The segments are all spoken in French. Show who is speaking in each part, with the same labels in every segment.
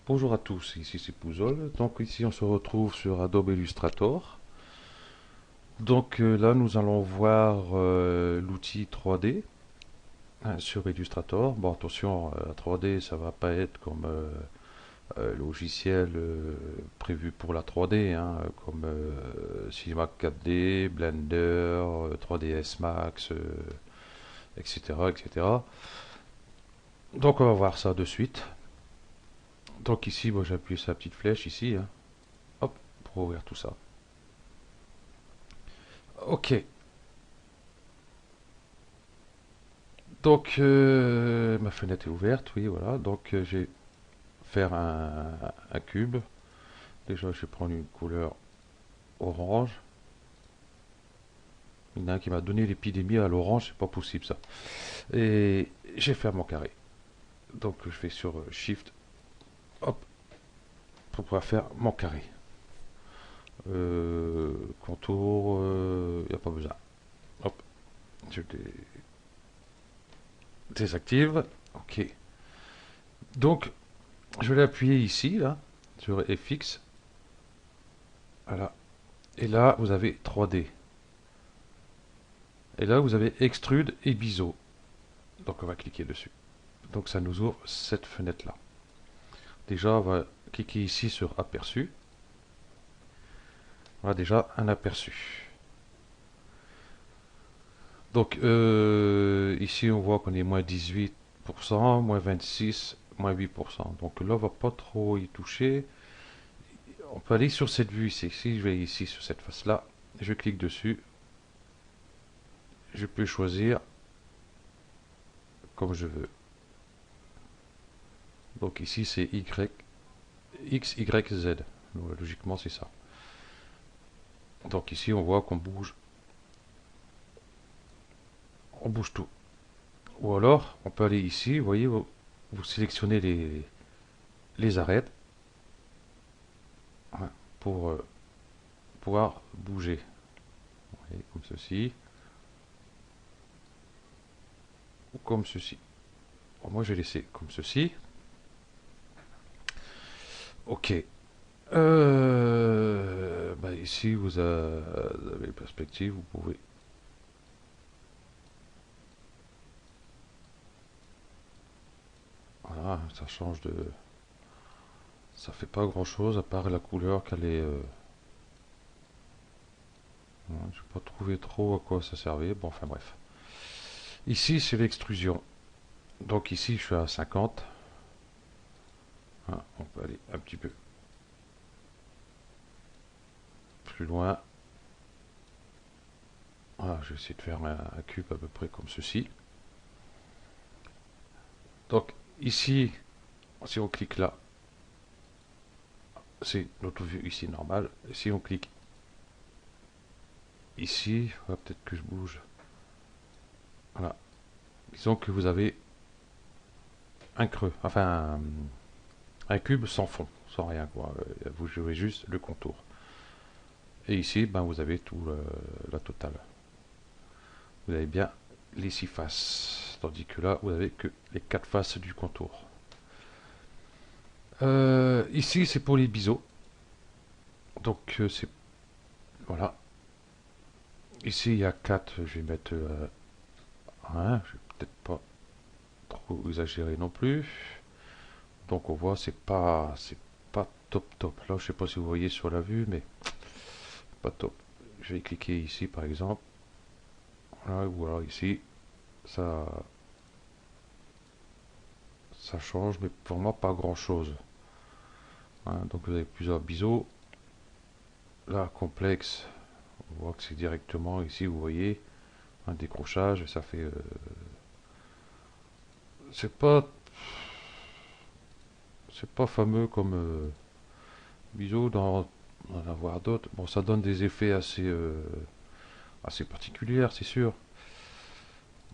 Speaker 1: Bonjour à tous, ici c'est Pouzol. Donc ici on se retrouve sur Adobe Illustrator. Donc là nous allons voir l'outil 3D hein, sur Illustrator. Bon attention, la 3D ça va pas être comme logiciel prévu pour la 3D, hein, comme Cinema 4D, Blender, 3ds Max, etc., etc. Donc on va voir ça de suite. Donc ici, moi j'appuie sur la petite flèche ici, hein, hop, pour ouvrir tout ça. Ok, donc ma fenêtre est ouverte, oui, voilà. Donc je vais faire un cube. Déjà, je vais prendre une couleur orange. Il y en a un qui m'a donné l'épidémie à l'orange, c'est pas possible ça. Et je vais faire mon carré. Donc je vais sur Shift, hop, pour pouvoir faire mon carré. Contour, il n'y a pas besoin. Hop, je désactive. Ok. Donc, je vais l'appuyer ici, là, sur FX. Voilà. Et là, vous avez 3D. Et là, vous avez Extrude et Biseau. Donc, on va cliquer dessus. Donc, ça nous ouvre cette fenêtre-là. Déjà, on va cliquer ici sur Aperçu. On a déjà un aperçu. Donc, ici, on voit qu'on est moins 18%, moins 26, moins 8%. Donc là, on va pas trop y toucher. On peut aller sur cette vue ici. Si je vais ici sur cette face-là, je clique dessus. Je peux choisir comme je veux. Donc ici, c'est Y, X, Y, Z. Donc, logiquement, c'est ça. Donc ici, on voit qu'on bouge. On bouge tout. Ou alors, on peut aller ici, vous voyez, vous sélectionnez les arêtes hein, pour pouvoir bouger. Vous voyez, comme ceci, ou comme ceci. Bon, moi, j'ai laissé comme ceci. Ok. Bah, ici, vous avez les perspectives, vous pouvez. Voilà, ça change de. Ça fait pas grand chose à part la couleur qu'elle est. Je n'ai pas trouvé trop à quoi ça servait. Bon, enfin bref. Ici, c'est l'extrusion. Donc ici, je suis à 50. Hein, on peut aller un petit peu plus loin. Voilà, je vais essayer de faire un cube à peu près comme ceci. Donc ici, si on clique là, c'est notre vue ici normale. Si on clique ici, peut-être que je bouge. Voilà. Disons que vous avez un creux, enfin un cube sans fond, sans rien quoi. Vous jouez juste le contour. Et ici, ben, vous avez tout la totale. Vous avez bien les 6 faces, tandis que là, vous avez que les 4 faces du contour. Ici, c'est pour les biseaux. Donc, c'est voilà. Ici, il y a 4. Je vais mettre 1. Je vais peut-être pas trop exagérer non plus. Donc, on voit, c'est pas top top. Là, je sais pas si vous voyez sur la vue, mais pas top. Je vais cliquer ici, par exemple. Voilà, ou alors ici, ça, ça change, mais pour moi, pas grand-chose. Hein, donc, vous avez plusieurs biseaux. Là, complexe, on voit que c'est directement ici, vous voyez, un décrochage, et ça fait. C'est pas, c'est pas fameux comme biseau d'en avoir d'autres. Bon, ça donne des effets assez particuliers, c'est sûr.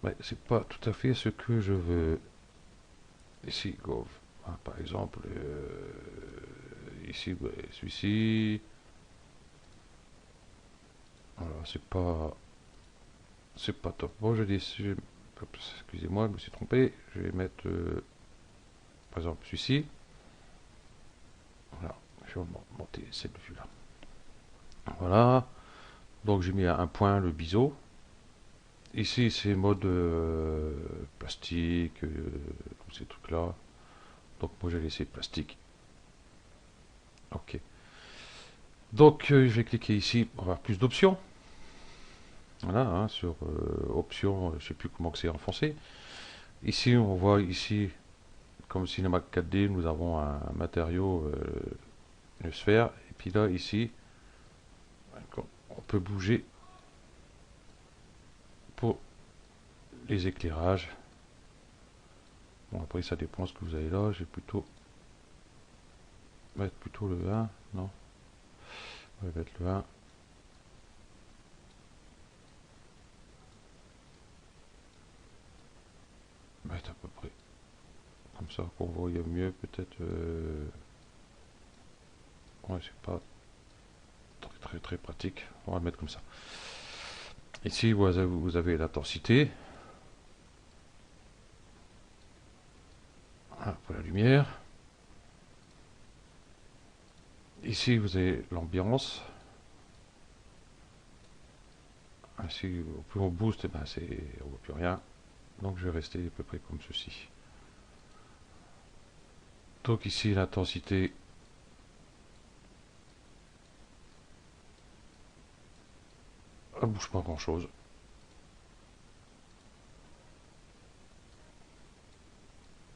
Speaker 1: Mais c'est pas tout à fait ce que je veux. Ici, Gov, hein, par exemple, ici, ouais, celui-ci. Voilà, c'est pas top. Bon, excusez-moi, je me suis trompé. Je vais mettre, par exemple, celui-ci. je vais monter cette vue-là. Voilà. Donc j'ai mis à un point le biseau. Ici c'est mode plastique, tous ces trucs-là. Donc moi j'ai laissé plastique. Ok. Donc je vais cliquer ici pour avoir plus d'options. Voilà, hein, sur options, je sais plus comment que c'est en français. Ici on voit ici, comme cinéma 4D, nous avons un matériau, une sphère. Et puis là ici, on peut bouger pour les éclairages. Bon après ça dépend ce que vous avez là. J'ai plutôt mettre plutôt le 1. Non, on va mettre le 1. Mettre à peu près comme ça qu'on voit mieux peut-être. Ouais, c'est pas très pratique. On va le mettre comme ça. Ici vous avez l'intensité. Voilà, pour la lumière. Ici vous avez l'ambiance. Ainsi, plus on booste, eh ben, on voit plus rien. Donc je vais rester à peu près comme ceci. Donc ici l'intensité. Elle bouge pas grand chose.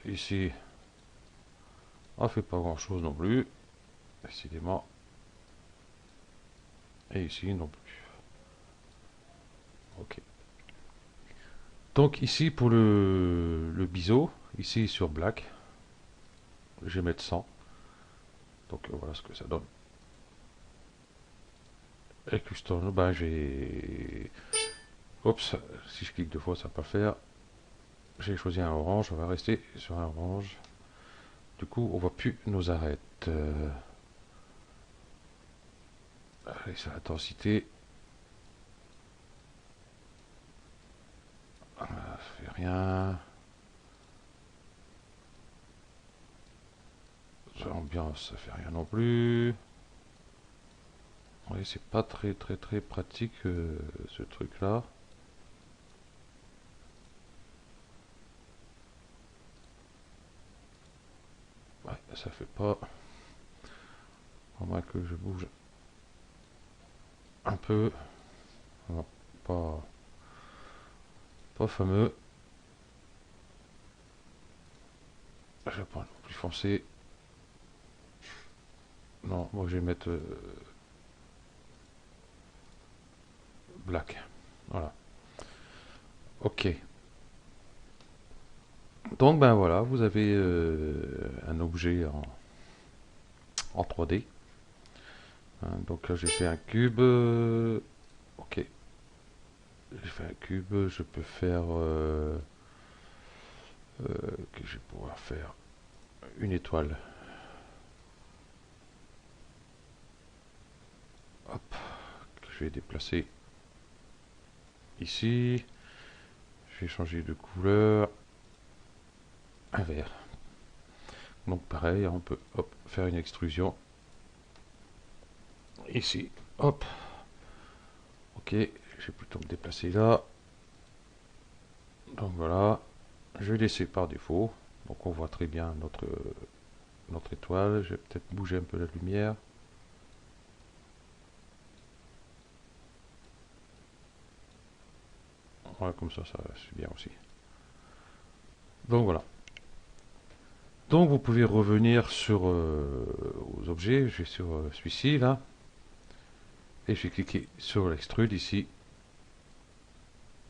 Speaker 1: Ici, elle fait pas grand chose non plus. Décidément. Et ici non plus. Ok. Donc ici pour le biseau, ici sur Black, je vais mettre 100. Donc voilà ce que ça donne. Et custom, ben j'ai... Oups, si je clique deux fois ça va pas faire. J'ai choisi un orange, on va rester sur un orange. Du coup on voit plus nos arêtes. Allez, sur l'intensité. Ça fait rien. Sur l'ambiance, ça fait rien non plus. Oui, c'est pas très pratique ce truc là. Ouais, ça fait pas. À moins que je bouge un peu. Non, pas fameux. Je vais prendre plus foncé. Non, moi je vais mettre black. Voilà. Ok. Donc ben voilà, vous avez un objet en 3D. Hein, donc là j'ai fait un cube. Ok. J'ai fait un cube. Je peux faire... que je vais pouvoir faire une étoile. Hop. Que je vais déplacer ici. Je vais changer de couleur. Un vert. Donc pareil, on peut hop, faire une extrusion. Ici, hop. Ok, je vais plutôt me déplacer là. Donc voilà, je vais laisser par défaut. Donc on voit très bien notre étoile. Je vais peut-être bouger un peu la lumière. Voilà, comme ça c'est bien aussi. Donc voilà. Donc vous pouvez revenir sur aux objets. Je vais sur celui-ci là. Et je vais cliquer sur l'extrude ici.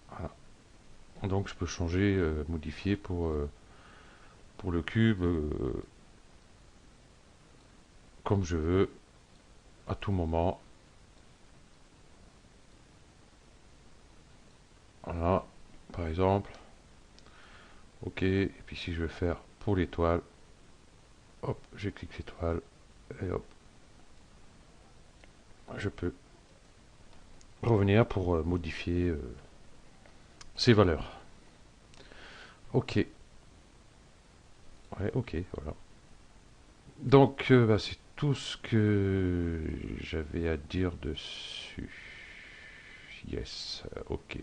Speaker 1: Voilà. Donc je peux changer, modifier pour le cube comme je veux à tout moment. Voilà, par exemple. Ok, et puis si je veux faire pour l'étoile, hop, je clique l'étoile et hop, je peux revenir pour modifier ces valeurs. Ok, ouais, ok, voilà. Donc bah, c'est tout ce que j'avais à dire dessus. Yes, ok.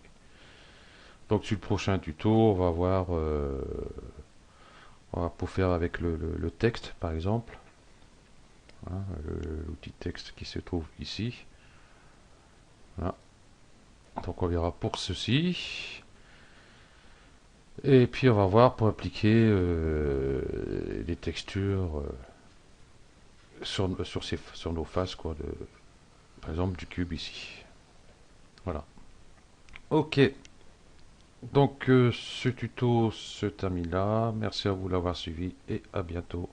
Speaker 1: Donc sur le prochain tuto, on va voir, on va pour faire avec le texte par exemple, hein, l'outil texte qui se trouve ici. Voilà. Donc on verra pour ceci. Et puis on va voir pour appliquer les textures sur nos faces, quoi, par exemple du cube ici. Voilà. Ok. Donc ce tuto se termine là. Merci à vous d'avoir suivi et à bientôt.